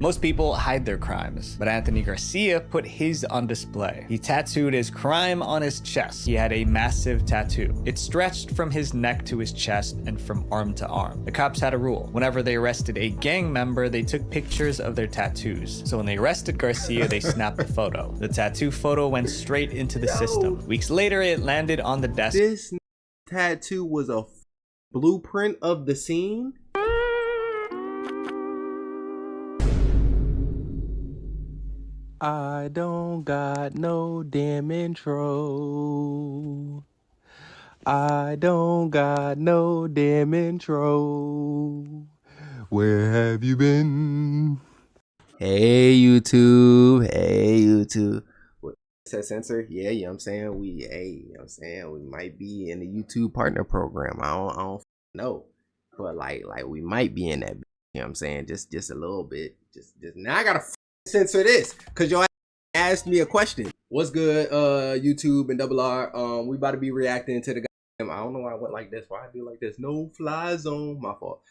Most people hide their crimes, but Anthony Garcia put his on display. He tattooed his crime on his chest. He had a massive tattoo. It stretched from his neck to his chest and from arm to arm. The cops had a rule. Whenever they arrested a gang member, they took pictures of their tattoos. So when they arrested Garcia, they snapped a photo. The tattoo photo went straight into the system. Weeks later, it landed on the desk. This tattoo was a blueprint of the scene? I don't got no damn intro. I don't got no damn intro. Where have you been? Hey YouTube. Hey YouTube. What said censor? Yeah, you know what I'm saying? We might be in the YouTube partner program. I don't know. But like we might be in that, you know what I'm saying? Just a little bit. Just now I gotta censor this because y'all asked me a question. What's good, YouTube and Double R? We about to be reacting to the goddamn, I don't know why I went like this. Why I do like this? No fly zone. My fault.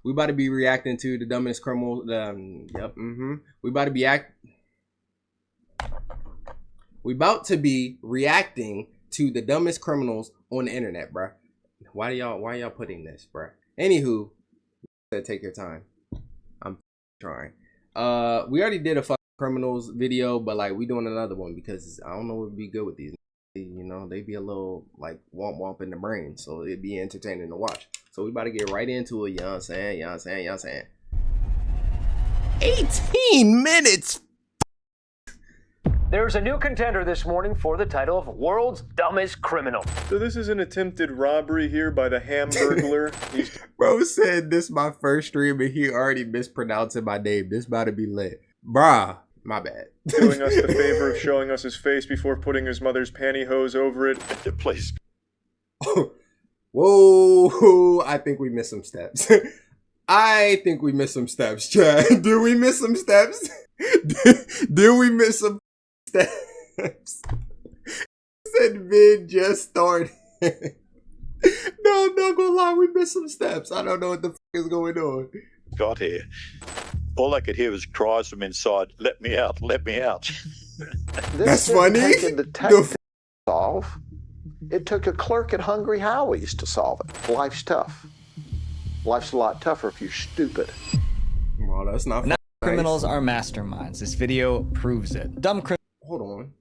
We about to be reacting to the dumbest criminal. We about to be reacting to the dumbest criminals on the internet, bruh. Why y'all putting this, bruh? Anywho, take your time. I'm trying. We already did a fucking criminals video, but like we doing another one because I don't know what would be good with these. You know, they be a little like womp in the brain, so it'd be entertaining to watch. So we about to get right into it, you know what I'm saying? 18 minutes. There's a new contender this morning for the title of World's Dumbest Criminal. So this is an attempted robbery here by the Hamburglar. Bro said this my first stream and he already mispronouncing my name. This about to be lit. Bruh, my bad. Doing us the favor of showing us his face before putting his mother's pantyhose over it. Please. Whoa, I think we missed some steps. Chad. Did we miss some steps? Did we miss some steps? Said vid just started. No, I'm not gonna lie, we missed some steps. I don't know what the fuck is going on. Got here. All I could hear was cries from inside, let me out, let me out. That's funny. Take a detective to solve. It took a clerk at Hungry Howie's to solve it. Life's tough. Life's a lot tougher if you're stupid. Well, that's not Not criminals are masterminds. This video proves it. Dumb criminals. Hold on.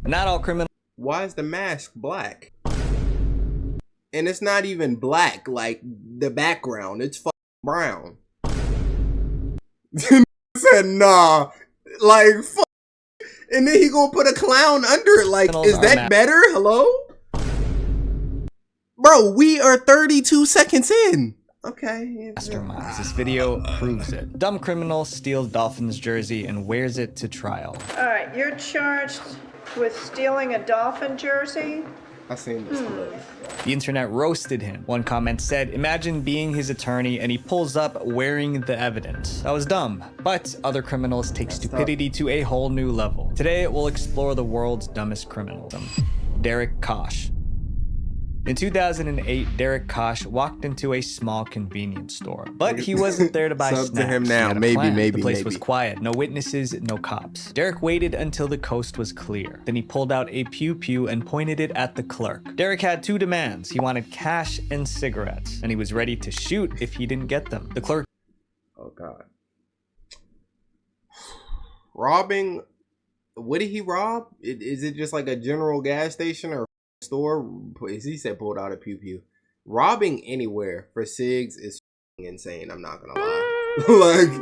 Not all criminals. Why is the mask black? And it's not even black like the background. It's fucking brown. Said nah. Like fuck. And then he gonna put a clown under it. Like, is that better? Hello? Bro, we are 32 seconds in. Okay. Masterminds. This video proves it. Dumb criminal steals Dolphins jersey and wears it to trial. All right, you're charged with stealing a Dolphin jersey. I seen this clip. The internet roasted him. One comment said, imagine being his attorney and he pulls up wearing the evidence. That was dumb. But other criminals take stupidity to a whole new level. Today, we'll explore the world's dumbest criminal. Derek Kosh. In 2008, Derek Kosh walked into a small convenience store, but he wasn't there to buy snacks. To him now. He had a Maybe. plan. The place was quiet, no witnesses, no cops. Derek waited until the coast was clear. Then he pulled out a pew-pew and pointed it at the clerk. Derek had two demands. He wanted cash and cigarettes, and he was ready to shoot if he didn't get them. The clerk. Oh God. Robbing. What did he rob? Is it just like a general gas station or store? He said pulled out a pew-pew. Robbing anywhere for cigs is insane. I'm not gonna lie. Like,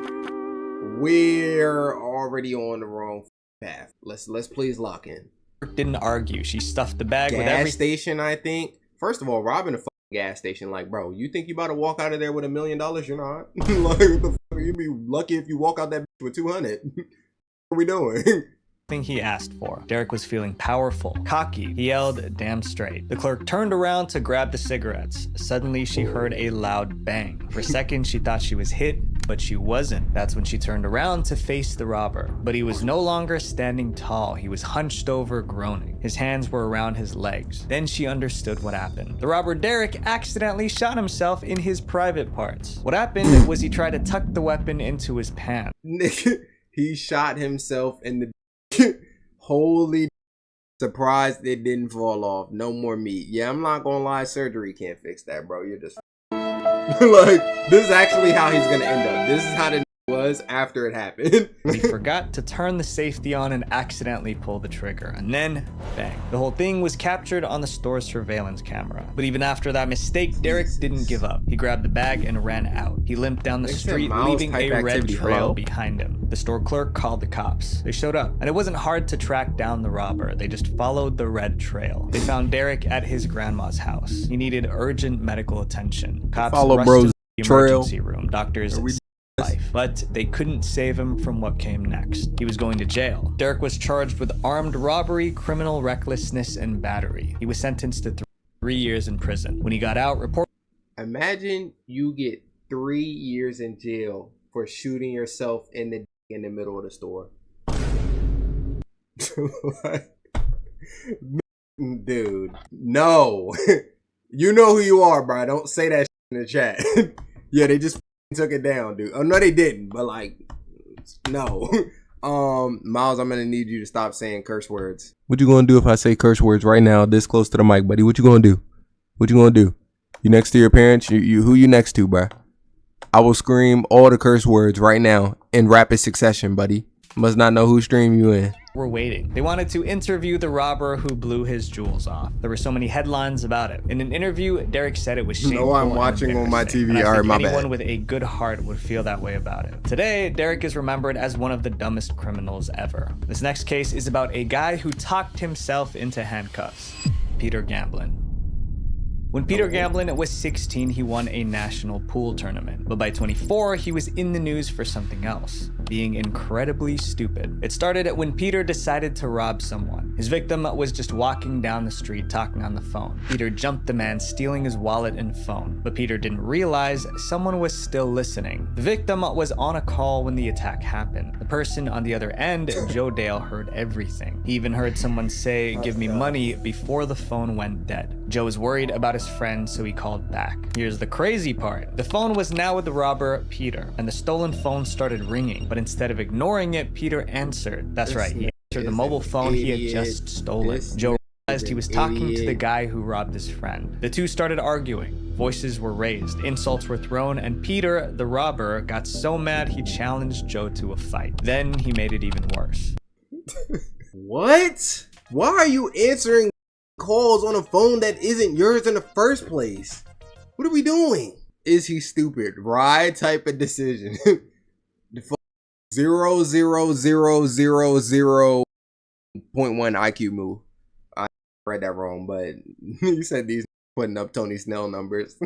we're already on the wrong path. Let's please lock in. Didn't argue. She stuffed the bag with gas station, I think. First of all, robbing a gas station, like, bro, you think you about to walk out of there with $1 million? You're not. Like, what the fuck? You'd be lucky if you walk out that bitch with 200. What are we doing? thing he asked for. Derek was feeling powerful, cocky. He yelled, "Damn straight." The clerk turned around to grab the cigarettes. Suddenly, she heard a loud bang. For a second, she thought she was hit, but she wasn't. That's when she turned around to face the robber. But he was no longer standing tall. He was hunched over, groaning. His hands were around his legs. Then she understood what happened. The robber Derek accidentally shot himself in his private parts. What happened was he tried to tuck the weapon into his pants. He shot himself in the holy surprised it didn't fall off. No more meat. Yeah, I'm not gonna lie, surgery can't fix that, bro. You're just like, this is actually how he's gonna end up. This is how the was after it happened. He forgot to turn the safety on and accidentally pulled the trigger, and then bang. The whole thing was captured on the store's surveillance camera. But even after that mistake, Derek didn't give up. He grabbed the bag and ran out. He limped down the street, leaving a red trail behind him. The store clerk called the cops. They showed up, and it wasn't hard to track down the robber. They just followed the red trail. They found Derek at his grandma's house. He needed urgent medical attention. Cops rushed to the emergency room. Doctors life, but they couldn't save him from what came next. He was going to jail. Derek was charged with armed robbery, criminal recklessness, and battery. He was sentenced to 3 years in prison. When he got out, Imagine you get 3 years in jail for shooting yourself in the middle of the store. Dude, no. You know who you are, bro. Don't say that in the chat. Yeah, they just took it down, dude. Oh no, they didn't, but like, no. Miles, I'm gonna need you to stop saying curse words. What you gonna do if I say curse words right now, this close to the mic, buddy? What you gonna do? What you gonna do? You next to your parents? You who you next to, bruh? I will scream all the curse words right now in rapid succession, buddy. Must not know whose stream you in. Were waiting. They wanted to interview the robber who blew his jewels off. There were so many headlines about it. In an interview, Derek said it was shameful. No, I'm watching on my TV. All right, my bad. Anyone Anyone with a good heart would feel that way about it. Today, Derek is remembered as one of the dumbest criminals ever. This next case is about a guy who talked himself into handcuffs. Peter Gamblin. When Peter Gamblin was 16, he won a national pool tournament. But by 24, he was in the news for something else, being incredibly stupid. It started when Peter decided to rob someone. His victim was just walking down the street talking on the phone. Peter jumped the man, stealing his wallet and phone. But Peter didn't realize someone was still listening. The victim was on a call when the attack happened. The person on the other end, Joe Dale, heard everything. He even heard someone say, "Give me money," before the phone went dead. Joe was worried about his friend, so he called back. Here's the crazy part. The phone was now with the robber, Peter, and the stolen phone started ringing, but instead of ignoring it, Peter answered. That's right, he answered the mobile phone he had just stolen. Joe realized he was talking to the guy who robbed his friend. The two started arguing. Voices were raised, insults were thrown, and Peter, the robber, got so mad he challenged Joe to a fight. Then he made it even worse. What? Why are you answering calls on a phone that isn't yours in the first place? What are we doing? Is he stupid? Right type of decision. The 0.000.1 IQ move. I read that wrong, but you said these putting up Tony Snell numbers.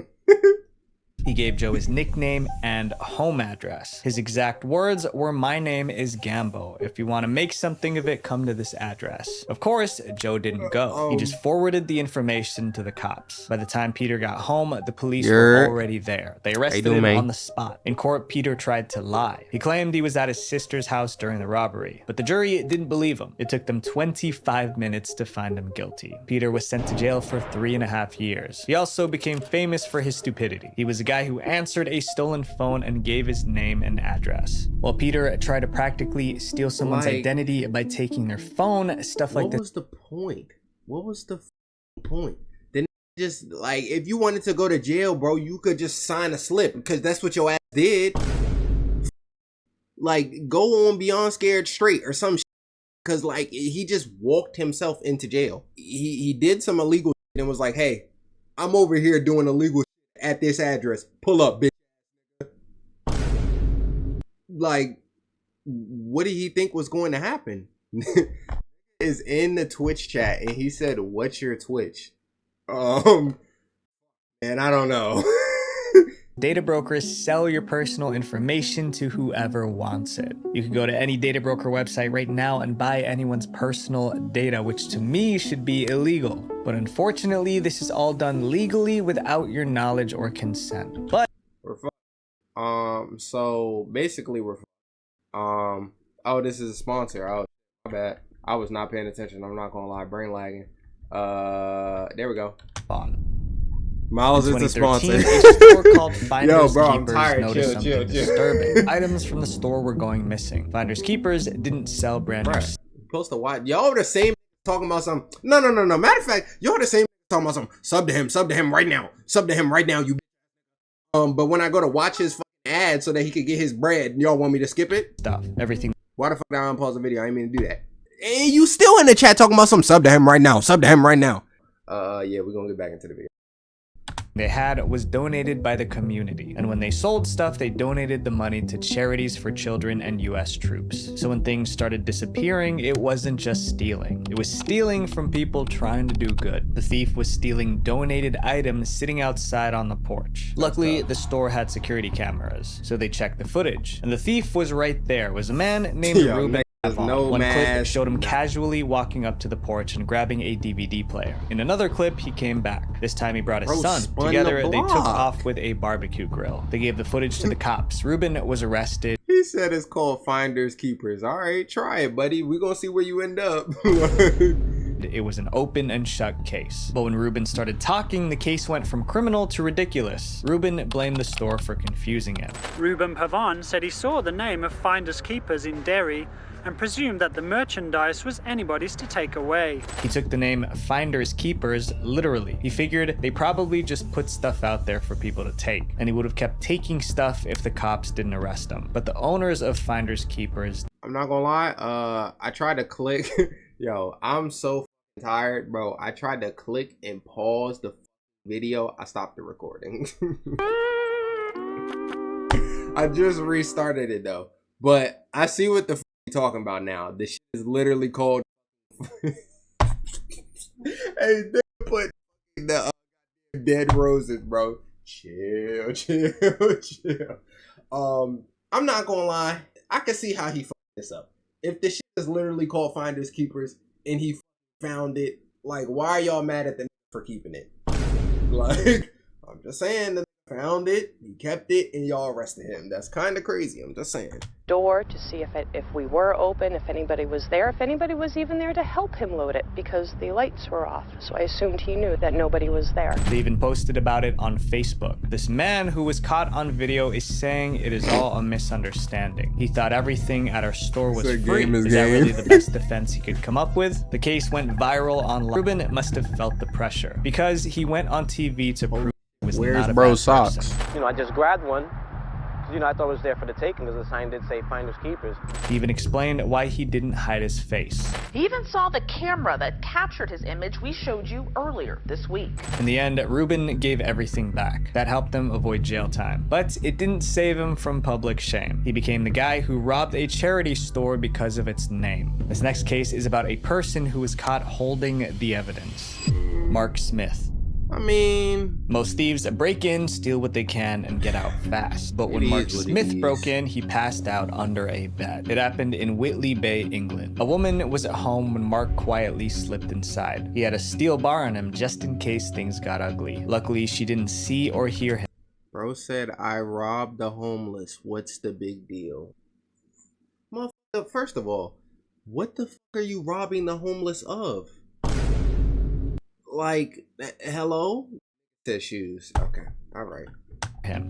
He gave Joe his nickname and home address. His exact words were, "My name is Gambo. If you want to make something of it, come to this address." Of course, Joe didn't go. He just forwarded the information to the cops. By the time Peter got home, the police were already there. They arrested him on the spot. In court, Peter tried to lie. He claimed he was at his sister's house during the robbery, but the jury didn't believe him. It took them 25 minutes to find him guilty. Peter was sent to jail for 3.5 years. He also became famous for his stupidity. He was a guy who answered a stolen phone and gave his name and address. While Peter tried to practically steal someone's identity by taking their phone, stuff like this. What was the point? What was the point? Then just like, if you wanted to go to jail, bro, you could just sign a slip, because that's what your ass did. Like, go on Beyond Scared Straight or some shit, because like he just walked himself into jail. He did some illegal shit and was like, "Hey, I'm over here doing illegal shit at this address. Pull up, bitch." Like, what did he think was going to happen? Is in the Twitch chat and he said, "What's your Twitch?" And I don't know. Data brokers sell your personal information to whoever wants it. You can go to any data broker website right now and buy anyone's personal data, which to me should be illegal. But unfortunately, this is all done legally without your knowledge or consent. But So basically we're oh, this is a sponsor. Oh, my bad. I was not paying attention. I'm not gonna lie, brain lagging. There we go. On. Miles In is the sponsor. 2013, a store called Finders Yo, bro, I'm Keepers tired. noticed Chill. something disturbing. Items from the store were going missing. Finders Keepers didn't sell brand new Bruh, supposed to watch. Y'all the same talking about some. No. Matter of fact, y'all the same talking about some. Sub to him right now. Sub to him right now. You. But when I go to watch his fucking ad so that he could get his bread, y'all want me to skip it? stuff. Everything. Why the fuck did I unpause the video? I didn't mean to do that. And you still in the chat talking about some sub to him right now. Sub to him right now. Yeah, we're gonna get back into the video. They had was donated by the community, and when they sold stuff, they donated the money to charities for children and US troops. So when things started disappearing, it wasn't just stealing. It was stealing from people trying to do good. The thief was stealing donated items sitting outside on the porch. Luckily, the store had security cameras, so they checked the footage, and the thief was right there. It was a man named Ruben. One clip showed him casually walking up to the porch and grabbing a DVD player. In another clip, he came back. This time he brought his son. Together, they took off with a barbecue grill. They gave the footage to the cops. Ruben was arrested. He said it's called Finders Keepers. All right, try it, buddy. We're gonna see where you end up. It was an open and shut case. But when Ruben started talking, the case went from criminal to ridiculous. Ruben blamed the store for confusing him. Ruben Pavan said he saw the name of Finders Keepers in Derry and presumed that the merchandise was anybody's to take away. He took the name Finders Keepers literally. He figured they probably just put stuff out there for people to take, and he would have kept taking stuff if the cops didn't arrest him. But the owners of Finders Keepers, I'm not gonna lie, I tried to click. Yo, I'm so tired, bro. I tried to click and pause the video. I stopped the recording. I just restarted it though. But I see what the you're talking about now. This shit is literally called. Hey, they put the dead roses, bro. Chill. I'm not gonna lie. I can see how he fucked this up. If the shit is literally called Finders Keepers and he found it, like, why are y'all mad at the for keeping it? Like, I'm just saying that found it, he kept it, and y'all arrested him. That's kind of crazy. I'm just saying. Door to see if we were open, if anybody was there, if anybody was even there to help him load it, because the lights were off. So I assumed he knew that nobody was there. They even posted about it on Facebook. This man who was caught on video is saying it is all a misunderstanding. He thought everything at our store was free. Is that really the best defense he could come up with? The case went viral online. Ruben must have felt the pressure because he went on TV to prove it was Where's not a bro's bad socks? person. You know, I just grabbed one. You know, I thought it was there for the taking because the sign did say Finders Keepers. He even explained why he didn't hide his face. He even saw the camera that captured his image we showed you earlier this week. In the end, Ruben gave everything back. That helped him avoid jail time. But it didn't save him from public shame. He became the guy who robbed a charity store because of its name. This next case is about a person who was caught holding the evidence. Mark Smith. I mean, most thieves break in, steal what they can, and get out fast. But when Mark Smith broke in, he passed out under a bed. It happened in Whitley Bay, England. A woman was at home when Mark quietly slipped inside. He had a steel bar on him just in case things got ugly. Luckily, she didn't see or hear him. Bro said, I robbed the homeless. What's the big deal? Motherfucker, first of all, what the fuck are you robbing the homeless of? Like, hello? Says shoes. Okay, all right.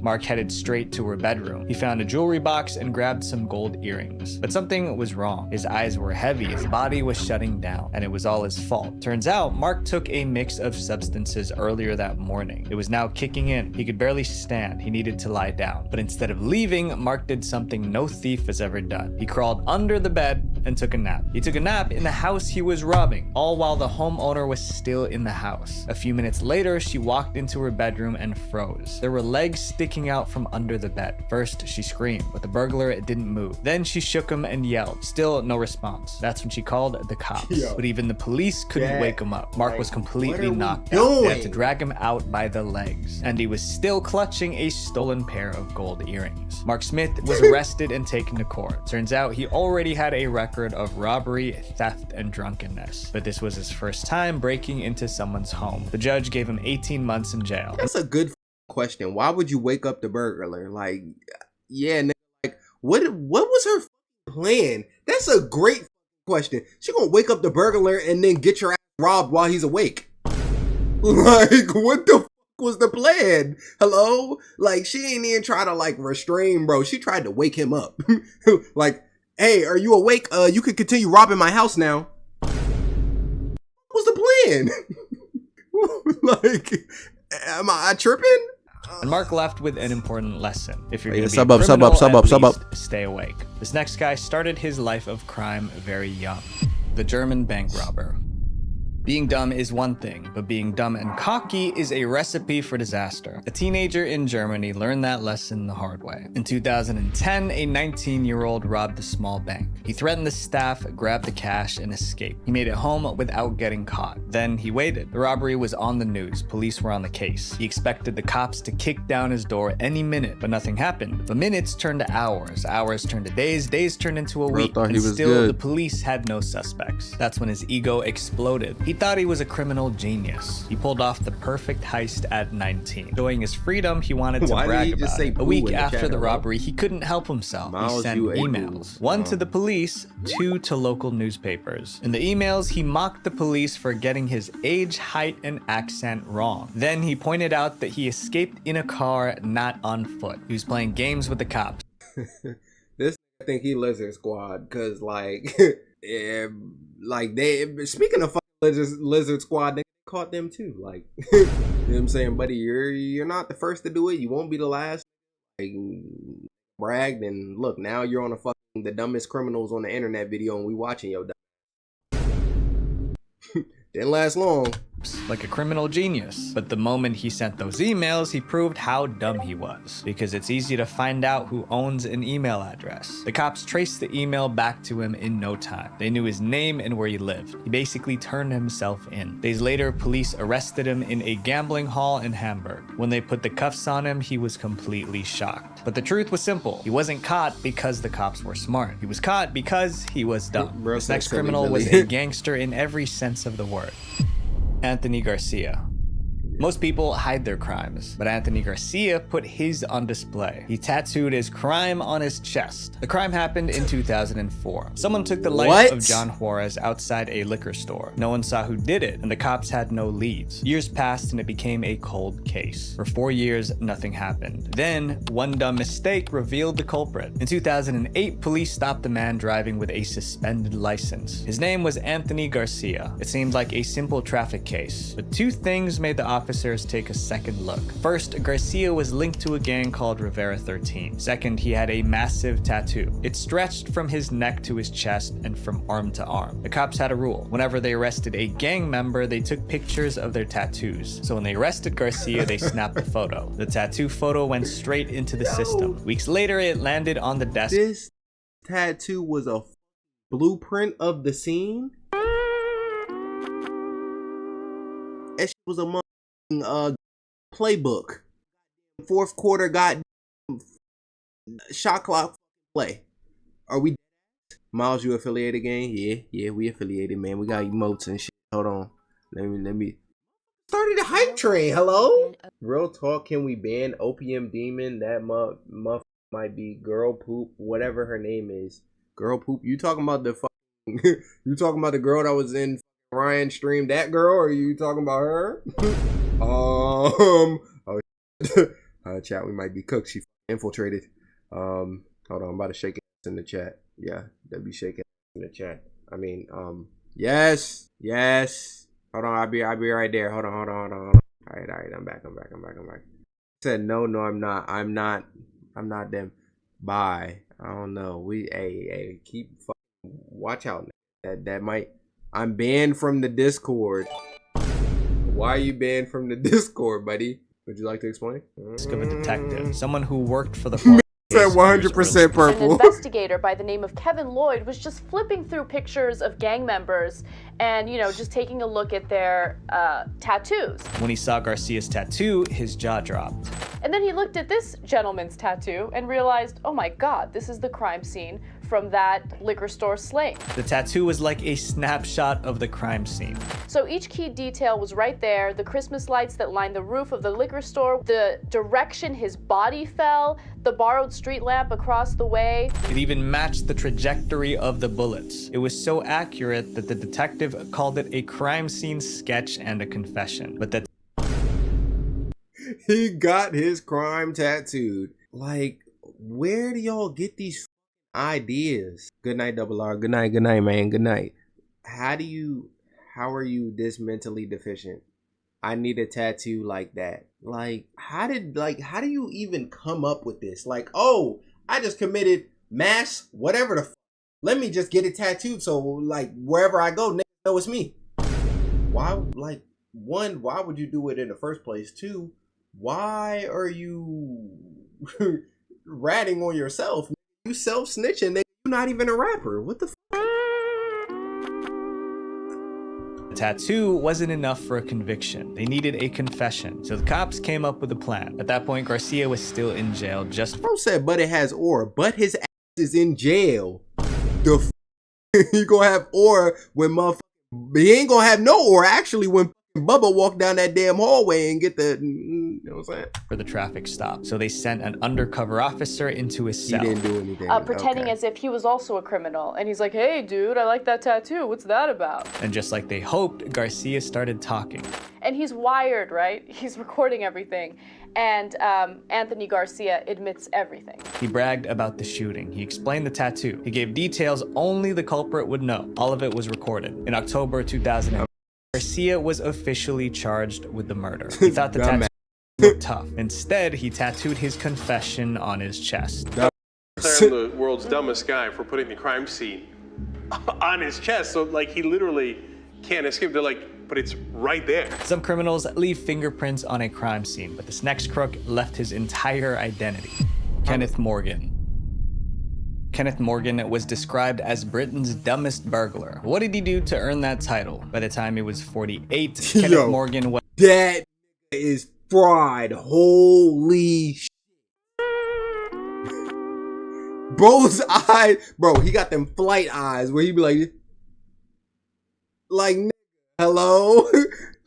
Mark headed straight to her bedroom. He found a jewelry box and grabbed some gold earrings. But something was wrong. His eyes were heavy, his body was shutting down, and it was all his fault. Turns out, Mark took a mix of substances earlier that morning. It was now kicking in. He could barely stand. He needed to lie down. But instead of leaving, Mark did something no thief has ever done. He crawled under the bed and took a nap. He took a nap in the house he was robbing, all while the homeowner was still in the house. A few minutes later, she walked into her bedroom and froze. There were legs sticking out from under the bed. First, she screamed, but the burglar didn't move. Then she shook him and yelled. Still no response. That's when she called the cops. But even the police couldn't wake him up. Mark was completely knocked out. They had to drag him out by the legs. And he was still clutching a stolen pair of gold earrings. Mark Smith was arrested and taken to court. Turns out he already had a record of robbery, theft, and drunkenness. But this was his first time breaking into someone's home. The judge gave him 18 months in jail. That's a good question. Why would you wake up the burglar? Like, yeah, nigga, like, what was her plan? That's a great question. She gonna wake up the burglar and then get your ass robbed while he's awake. Like, what the fuck was the plan? Hello? Like, she ain't even try to, like, restrain, bro. She tried to wake him up. Like, hey, are you awake? You can continue robbing my house now. What was the plan? Like, am I tripping? And Mark left with an important lesson. If you're Hey, going to be sub a up, criminal, sub up. stay awake. This next guy started his life of crime very young. The German bank robber. Being dumb is one thing, but being dumb and cocky is a recipe for disaster. A teenager in Germany learned that lesson the hard way. In 2010, a 19-year-old robbed a small bank. He threatened the staff, grabbed the cash, and escaped. He made it home without getting caught. Then he waited. The robbery was on the news. Police were on the case. He expected the cops to kick down his door any minute, but nothing happened. The minutes turned to hours. Hours turned to days. Days turned into a week. And still, the police had no suspects. That's when his ego exploded. He thought he was a criminal genius. He pulled off the perfect heist at 19. Enjoying his freedom, he wanted to brag about it. A week after the robbery, he couldn't help himself. He sent emails. One to the police, two to local newspapers. In the emails, he mocked the police for getting his age, height, and accent wrong. Then he pointed out that he escaped in a car, not on foot. He was playing games with the cops. This I think he Lizard Squad, cause like, yeah, like they speaking of Lizard Squad, they caught them too. Like, you know what I'm saying, buddy? You're not the first to do it. You won't be the last. Like, bragged and look, now you're on a fucking the dumbest criminals on the internet video, and we watching your dumb. Didn't last long. Like a criminal genius. But the moment he sent those emails, he proved how dumb he was. Because it's easy to find out who owns an email address. The cops traced the email back to him in no time. They knew his name and where he lived. He basically turned himself in. Days later, police arrested him in a gambling hall in Hamburg. When they put the cuffs on him, he was completely shocked. But the truth was simple. He wasn't caught because the cops were smart. He was caught because he was dumb. This next criminal was a gangster in every sense of the word. Anthony Garcia. Most people hide their crimes, but Anthony Garcia put his on display. He tattooed his crime on his chest. The crime happened in 2004. Someone took the life of John Juarez outside a liquor store. No one saw who did it, and the cops had no leads. Years passed, and it became a cold case. For 4 years, nothing happened. Then, one dumb mistake revealed the culprit. In 2008, police stopped a man driving with a suspended license. His name was Anthony Garcia. It seemed like a simple traffic case, but two things made the officers take a second look. First, Garcia was linked to a gang called Rivera 13. Second, he had a massive tattoo. It stretched from his neck to his chest and from arm to arm. The cops had a rule. Whenever they arrested a gang member, they took pictures of their tattoos. So when they arrested Garcia, they snapped a photo. The tattoo photo went straight into the system. Weeks later, it landed on the desk. This tattoo was a blueprint of the scene? It was a playbook. Fourth quarter got shot clock play. Are we Miles, you affiliated gang? Yeah, we affiliated, man. We got emotes and shit. Hold on. Let me started a hype train. Hello? Real talk, can we ban Opium Demon? That muff might be Girl Poop, whatever her name is. Girl Poop. You talking about the fucking you talking about the girl that was in Ryan stream? That girl, or are you talking about her? Chat, we might be cooked. She infiltrated. Hold on, I'm about to shake it in the chat. Yeah, they'll be shaking in the chat. I mean, yes. Hold on, I'll be right there. Hold on. All right, I'm back. Said no, I'm not them. Bye. I don't know. Hey, keep watch out. That might. I'm banned from the Discord. Why are you banned from the Discord, buddy? Would you like to explain? Of a detective, someone who worked for the said 100% purple. An investigator by the name of Kevin Lloyd was just flipping through pictures of gang members and, just taking a look at their tattoos. When he saw Garcia's tattoo, his jaw dropped. And then he looked at this gentleman's tattoo and realized, oh my God, this is the crime scene from that liquor store slaying. The tattoo was like a snapshot of the crime scene. So each key detail was right there. The Christmas lights that lined the roof of the liquor store, the direction his body fell, the borrowed street lamp across the way. It even matched the trajectory of the bullets. It was so accurate that the detective called it a crime scene sketch and a confession. But that he got his crime tattooed. Like, where do y'all get these ideas? Good night, Double R. Good night, man. Good night. How are you this mentally deficient? I need a tattoo like that. Like, how do you even come up with this? Like, oh, I just committed mass whatever the let me just get it tattooed so like wherever I go, niggas know it's me. Why, like, one, why would you do it in the first place? Two, why are you ratting on yourself? You self-snitching, you're not even a rapper. What the the tattoo wasn't enough for a conviction. They needed a confession. So the cops came up with a plan. At that point, Garcia was still in jail just... Bro said, but it has aura. But his ass is in jail. The he gonna have aura when motherfucker... He ain't gonna have no aura actually when Bubba walk down that damn hallway and get the, you know what I'm saying? For the traffic stop. So they sent an undercover officer into his cell. He didn't do anything. Pretending as if he was also a criminal. And he's like, hey, dude, I like that tattoo. What's that about? And just like they hoped, Garcia started talking. And he's wired, right? He's recording everything. And Anthony Garcia admits everything. He bragged about the shooting. He explained the tattoo. He gave details only the culprit would know. All of it was recorded. In October 2000, Garcia was officially charged with the murder. He thought the tattoo looked tough. Instead, he tattooed his confession on his chest. I'm the world's dumbest guy for putting the crime scene on his chest. So, like, he literally can't escape. They're like, but it's right there. Some criminals leave fingerprints on a crime scene, but this next crook left his entire identity. Kenneth Morgan. Kenneth Morgan was described as Britain's dumbest burglar. What did he do to earn that title? By the time he was 48, Kenneth Morgan was... That is fried. Holy shit. Bro's eyes... Bro, he got them flight eyes where he be like, hello?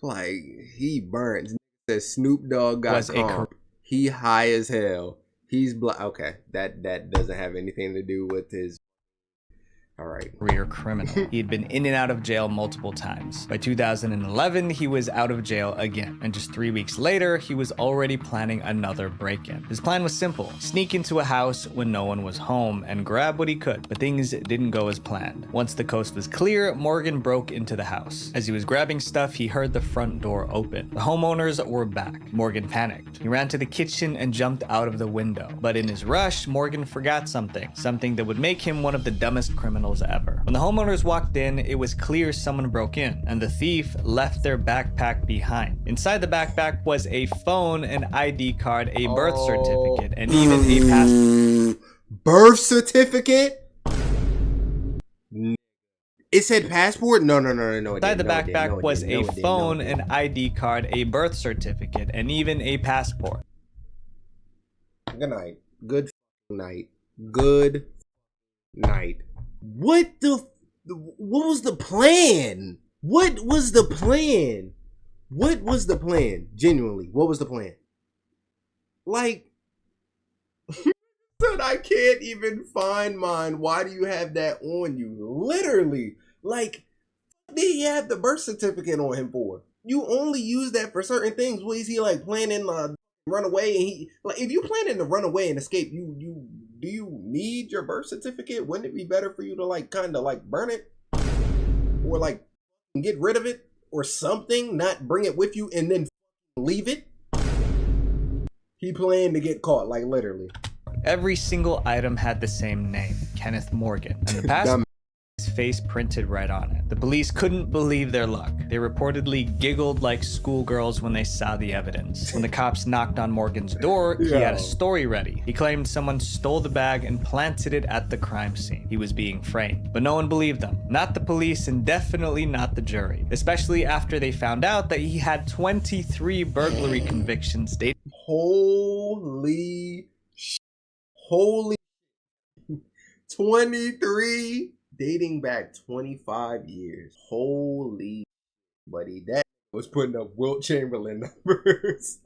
Like, he burns. That Snoop Dogg got calm. He high as hell. He's okay, that doesn't have anything to do with his... All right. Career criminal. He had been in and out of jail multiple times. By 2011, he was out of jail again. And just 3 weeks later, he was already planning another break-in. His plan was simple. Sneak into a house when no one was home and grab what he could. But things didn't go as planned. Once the coast was clear, Morgan broke into the house. As he was grabbing stuff, he heard the front door open. The homeowners were back. Morgan panicked. He ran to the kitchen and jumped out of the window. But in his rush, Morgan forgot something. Something that would make him one of the dumbest criminals ever. When the homeowners walked in, it was clear someone broke in, and the thief left their backpack behind. Inside the backpack was a phone, an ID card, a birth certificate, and even a passport. Birth certificate? It said passport? No. Inside the backpack was a phone, an ID card, a birth certificate, and even a passport. Good night. Good night. Good night. What was the plan? What was the plan? What was the plan? Genuinely, what was the plan? Like, said I can't even find mine. Why do you have that on you? Literally, like, what did he have the birth certificate on him for? You only use that for certain things. What is he like planning to run away? And he like, if you planning to run away and escape, do you need your birth certificate? Wouldn't it be better for you to like kind of like burn it or like get rid of it or something, not bring it with you and then leave it? He planned to get caught, like literally. Every single item had the same name, Kenneth Morgan, and the passport his face printed right on it. The police couldn't believe their luck. They reportedly giggled like schoolgirls when they saw the evidence. When the cops knocked on Morgan's door, he had a story ready. He claimed someone stole the bag and planted it at the crime scene. He was being framed. But no one believed him. Not the police and definitely not the jury. Especially after they found out that he had 23 burglary convictions dating Holy 23, dating back 25 years. Holy buddy, that was putting up Wilt Chamberlain numbers.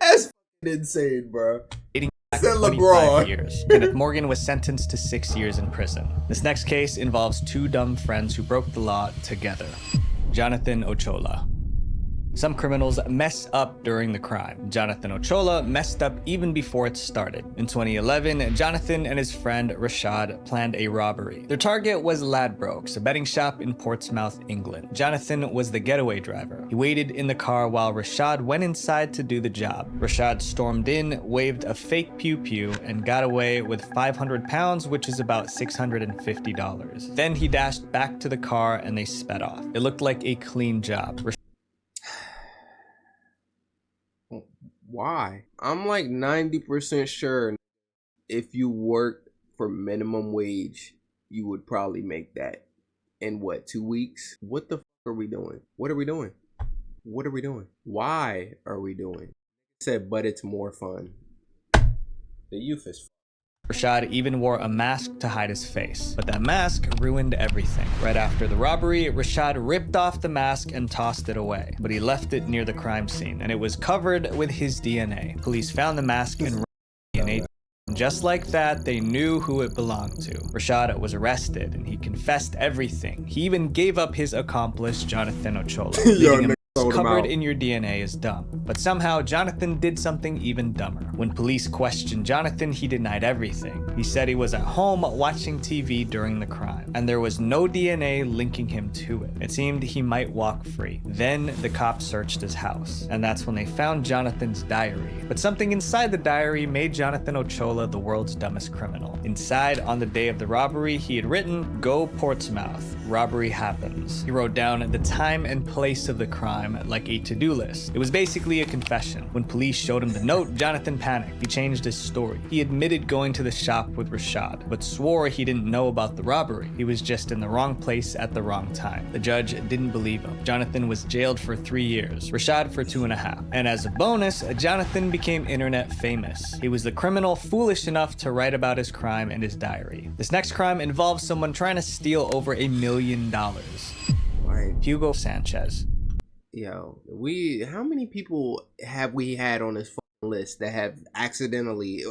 That's fucking insane, bro. Dating back Said 25 LeBron. years. Kenneth Morgan was sentenced to 6 years in prison. This next case involves two dumb friends who broke the law together. Jonathan Ochoa. Some criminals mess up during the crime. Jonathan Ochoa messed up even before it started. In 2011, Jonathan and his friend Rashad planned a robbery. Their target was Ladbrokes, a betting shop in Portsmouth, England. Jonathan was the getaway driver. He waited in the car while Rashad went inside to do the job. Rashad stormed in, waved a fake pew-pew, and got away with 500 pounds, which is about $650. Then he dashed back to the car and they sped off. It looked like a clean job. Why? I'm like 90% sure if you worked for minimum wage, you would probably make that in what, 2 weeks? What the fuck are we doing? What are we doing? What are we doing? Why are we doing? I said, but it's more fun. The youth is Rashad even wore a mask to hide his face, but that mask ruined everything. Right after the robbery, Rashad ripped off the mask and tossed it away, but he left it near the crime scene, and it was covered with his DNA. Police found the mask and ran DNA. And just like that, they knew who it belonged to. Rashad was arrested, and he confessed everything. He even gave up his accomplice, Jonathan Ochoa. Leaving him covered in your DNA is dumb. But somehow, Jonathan did something even dumber. When police questioned Jonathan, he denied everything. He said he was at home watching TV during the crime, and there was no DNA linking him to it. It seemed he might walk free. Then the cops searched his house, and that's when they found Jonathan's diary. But something inside the diary made Jonathan Ochoa the world's dumbest criminal. Inside, on the day of the robbery, he had written, "Go Portsmouth. Robbery happens." He wrote down the time and place of the crime like a to-do list. It was basically a confession. When police showed him the note, Jonathan panicked. He changed his story. He admitted going to the shop with Rashad, but swore he didn't know about the robbery. He was just in the wrong place at the wrong time. The judge didn't believe him. Jonathan was jailed for 3 years, Rashad for 2.5. And as a bonus, Jonathan became internet famous. He was the criminal foolish enough to write about his crime in his diary. This next crime involves someone trying to steal over $1 million. Right. Hugo Sanchez. Yo, how many people have we had on this fucking list that have accidentally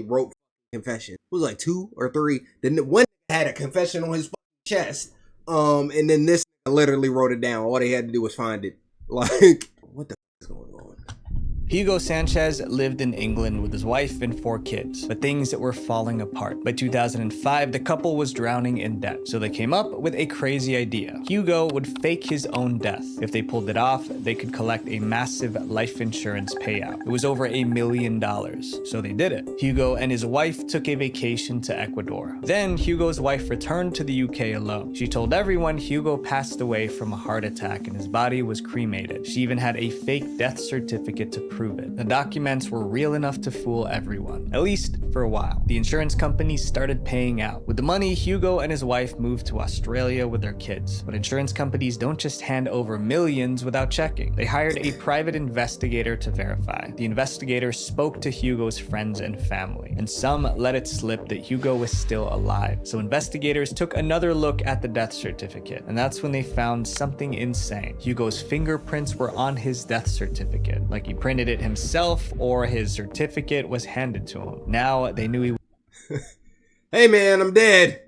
wrote confession? It was like 2 or 3. Then one had a confession on his fucking chest. And then this literally wrote it down. All they had to do was find it. Like, what the fuck is going on? Hugo Sanchez lived in England with his wife and 4 kids, but things were falling apart. By 2005, the couple was drowning in debt, so they came up with a crazy idea. Hugo would fake his own death. If they pulled it off, they could collect a massive life insurance payout. It was over $1 million, so they did it. Hugo and his wife took a vacation to Ecuador. Then Hugo's wife returned to the UK alone. She told everyone Hugo passed away from a heart attack and his body was cremated. She even had a fake death certificate to prove it. The documents were real enough to fool everyone, at least for a while. The insurance companies started paying out. With the money, Hugo and his wife moved to Australia with their kids. But insurance companies don't just hand over millions without checking. They hired a private investigator to verify. The investigator spoke to Hugo's friends and family, and some let it slip that Hugo was still alive. So investigators took another look at the death certificate, and that's when they found something insane. Hugo's fingerprints were on his death certificate, like he printed it himself or his certificate was handed to him. Now they knew he Hey man, I'm dead.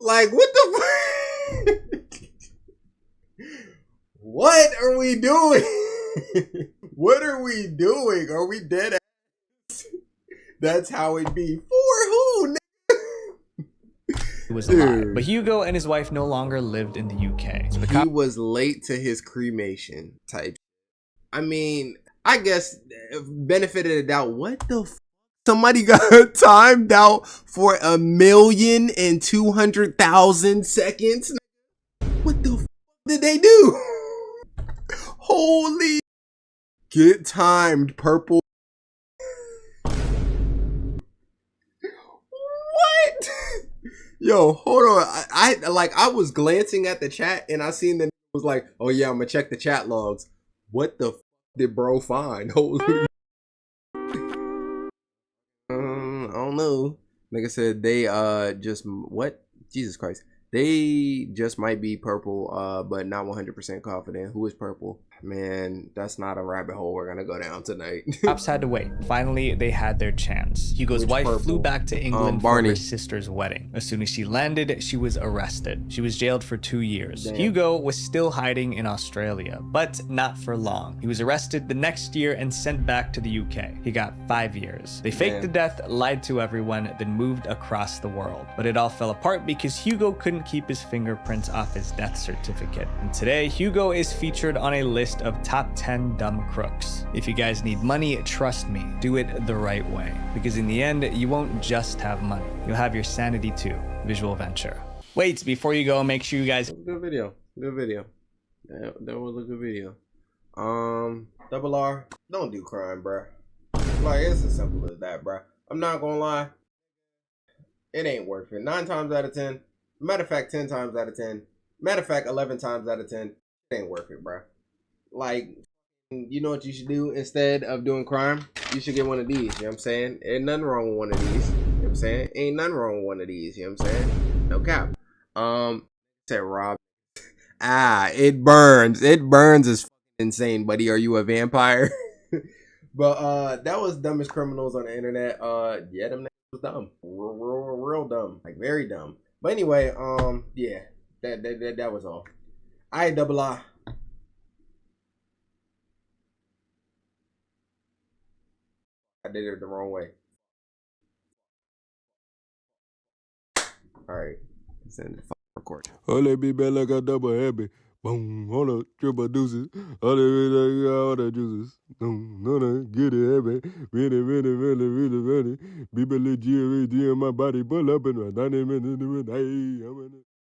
Like, what the fuck? What are we doing? What are we doing? Are we dead? That's how it be. For who? was alive. But Hugo and his wife no longer lived in the UK. So he was late to his cremation type. I mean, I guess benefit of the doubt. What the f? Somebody got timed out for 1,200,000 seconds. What the f did they do? Holy. Get timed, purple. What? Yo, hold on. I was glancing at the chat and I seen that it was like, oh yeah, I'm gonna check the chat logs. What the f did bro find? Holy don't know. Nigga said they just what? Jesus Christ. They just might be purple, but not 100% confident. Who is purple? Man, that's not a rabbit hole we're gonna go down tonight. Cops had to wait. Finally, they had their chance. Hugo's wife flew back to England for her sister's wedding. As soon as she landed, she was arrested. She was jailed for 2 years. Damn. Hugo was still hiding in Australia, but not for long. He was arrested the next year and sent back to the UK. He got 5 years. They faked the death, lied to everyone, then moved across the world. But it all fell apart because Hugo couldn't keep his fingerprints off his death certificate. And today, Hugo is featured on a list of top 10 dumb crooks. If you guys need money, trust me, do it the right way. Because in the end, you won't just have money. You'll have your sanity too. Visual Venture. Wait, before you go, make sure you guys... Good video. Good video. That was a good video. Double R, don't do crime, bruh. Like, it's as simple as that, bruh. I'm not gonna lie. It ain't worth it. 9 times out of 10. Matter of fact, 10 times out of 10. Matter of fact, 11 times out of 10. It ain't worth it, bruh. Like, you know what you should do instead of doing crime? You should get one of these, you know what I'm saying? Ain't nothing wrong with one of these, you know what I'm saying? Ain't nothing wrong with one of these, you know what I'm saying? No cap. Said Rob. It burns. It burns is insane, buddy. Are you a vampire? But that was Dumbest Criminals on the internet. Yeah, them niggas was dumb. Real dumb. Like, very dumb. But anyway, yeah. That was all. Alright, Double R. I did it the wrong way. Alright. Send the record. Oh, let me back like a double happy. Boom, hold up, triple deuces. All the juices. No, get it happy. Really. People legit in my body, pull up in my 90 minutes. Hey, I'm in it.